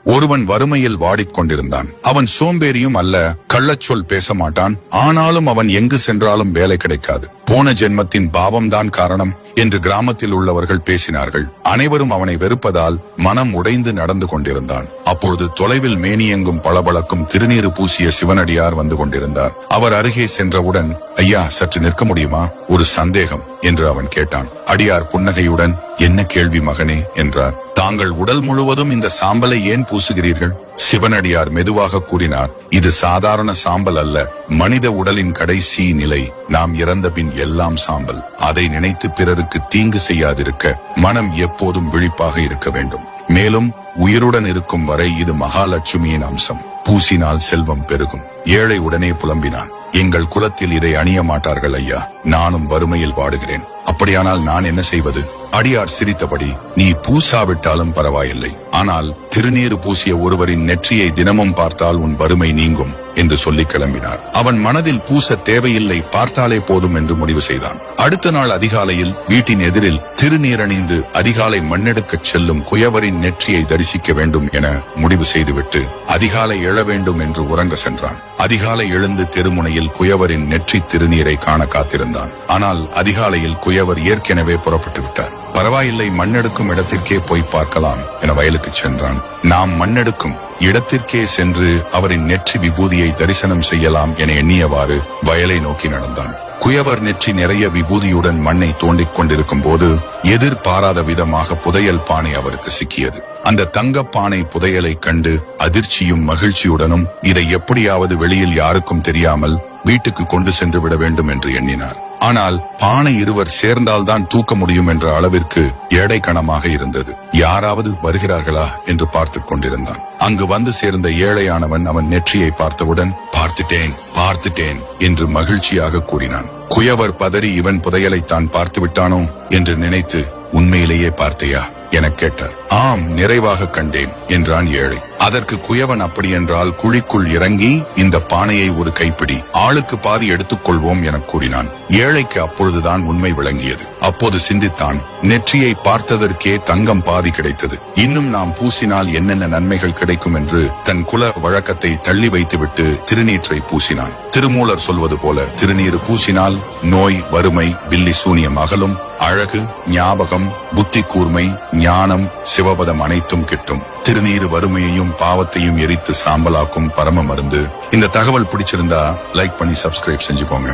ஒருவன் வறுமையில் வாடிக்கொண்டிருந்தான். அவன் சோம்பேறியும் அல்ல, கள்ளச்சொல் பேச மாட்டான். ஆனாலும் அவன் எங்கு சென்றாலும் வேலை கிடைக்காது. போன ஜென்மத்தின் பாவம்தான் காரணம் என்று கிராமத்தில் உள்ளவர்கள் பேசினார்கள். அனைவரும் அவனை வெறுப்பதால் மனம் உடைந்து நடந்து கொண்டிருந்தான். அப்பொழுது தொலைவில் மேனியெங்கும் பளபளக்கும் திருநீறு பூசிய சிவனடியார் வந்து கொண்டிருந்தார். அவர் அருகே சென்றவுடன், ஐயா, சற்று நிற்க முடியுமா? ஒரு சந்தேகம் என்று அவன் கேட்டான். அடியார் புன்னகையுடன், என்ன கேள்வி மகனே என்றார். தாங்கள் உடல் முழுவதும் இந்த சாம்பலை ஏன் பூசுகிறீர்கள்? சிவனடியார் மெதுவாக கூறினார், இது சாதாரண சாம்பல் அல்ல, மனித உடலின் கடைசி நிலை. நாம் இறந்த பின் எல்லாம் சாம்பல். அதை நினைத்து பிறருக்கு தீங்கு செய்யாதிருக்க மனம் எப்போதும் விழிப்பாக இருக்க வேண்டும். மேலும் உயிருடன் இருக்கும் வரை இது மகாலட்சுமியின் அம்சம். பூசினால் செல்வம் பெருகும். ஏழை உடனே புலம்பினான், எங்கள் குலத்தில் இதை அணிய மாட்டார்கள் ஐயா. நானும் வறுமையில் வாடுகிறேன். அப்படியானால் நான் என்ன செய்வது? அடியார் சிரித்தபடி, நீ பூசாவிட்டாலும் பரவாயில்லை, ஆனால் திருநீறு பூசிய ஒருவரின் நெற்றியை தினமும் பார்த்தால் உன் வறுமை நீங்கும் என்று சொல்லி கிளம்பினார். அவன் மனதில் பூச தேவையில்லை, பார்த்தாலே போதும் என்று முடிவு செய்தான். அடுத்த நாள் அதிகாலையில் வீட்டின் எதிரில் திருநீரணிந்து அதிகாலை மண்ணெடுக்கச் செல்லும் குயவரின் நெற்றியை தரிசிக்க வேண்டும் என முடிவு செய்துவிட்டு அதிகாலை எழ வேண்டும் என்று உறங்க சென்றான். அதிகாலை எழுந்து தெருமுனையில் குயவரின் நெற்றி திருநீரை காண காத்திருந்தான். ஆனால் அதிகாலையில் குயவர் ஏற்கனவே புறப்பட்டு விட்டார். பரவாயில்லை, மண்ணெடுக்கும் இடத்திற்கே போய் பார்க்கலாம் என வயலுக்கு சென்றான். நாம் மண்ணெடுக்கும் இடத்திற்கே சென்று அவரின் நெற்றி விபூதியை தரிசனம் செய்யலாம் என எண்ணியவாறு வயலை நோக்கி நடந்தான். குயவர் நெற்றி நிறைய விபூதியுடன் மண்ணை தோண்டிக் கொண்டிருக்கும் போது எதிர்பாராத விதமாக புதையல் பானை அவருக்கு சிக்கியது. அந்த தங்க பானை புதையலை கண்டு அதிர்ச்சியும் மகிழ்ச்சியுடனும் இதை எப்படியாவது வெளியில் யாருக்கும் தெரியாமல் வீட்டுக்கு கொண்டு சென்று விட வேண்டும் என்று எண்ணினார். ஆனால் பானை இருவர் சேர்ந்தால்தான் தூக்க முடியும் என்ற அளவிற்கு எடை கனமாக இருந்தது. யாராவது வருகிறார்களா என்று பார்த்துக் கொண்டிருந்தான். அங்கு வந்து சேர்ந்த ஏழையானவன் அவன் நெற்றியை பார்த்தவுடன், பார்த்துட்டேன் என்று மகிழ்ச்சியாக கூறினான். குயவர் பதறி இவன் புதையலை தான் பார்த்து விட்டானோ என்று நினைத்து, உண்மையிலேயே பார்த்தையா என கேட்டார். ஆம், நிறைவாக கண்டேன் என்றான் ஏழை. அதற்கு குயவன், அப்படி என்றால் குழிக்குள் இறங்கி இந்த பானையை ஒரு கைப்பிடி, ஆளுக்கு பாதி எடுத்துக்கொள்வோம் என கூறினான். ஏழைக்கு அப்பொழுதுதான் உண்மை விளங்கியது. அப்போது சிந்தித்தான், நெற்றியை பார்த்ததற்கே தங்கம் பாதி கிடைத்தது. இன்னும் நாம் பூசினால் என்னென்ன நன்மைகள் கிடைக்கும் என்று தன் குல வழக்கத்தை தள்ளி வைத்துவிட்டு திருநீற்றை பூசினான். திருமூலர் சொல்வது போல, திருநீறு பூசினால் நோய், வறுமை, பில்லி சூனியம் அகலும். அழகு, ஞாபகம், புத்தி கூர்மை, ஞானம், சிவபதம் அனைத்தும் கிட்டும். திருநீறு வறுமையையும் பாவத்தையும் எரித்து சாம்பலாக்கும் பரம மருந்து. இந்த தகவல் பிடிச்சிருந்தா லைக் பண்ணி சப்ஸ்கிரைப் செஞ்சுக்கோங்க.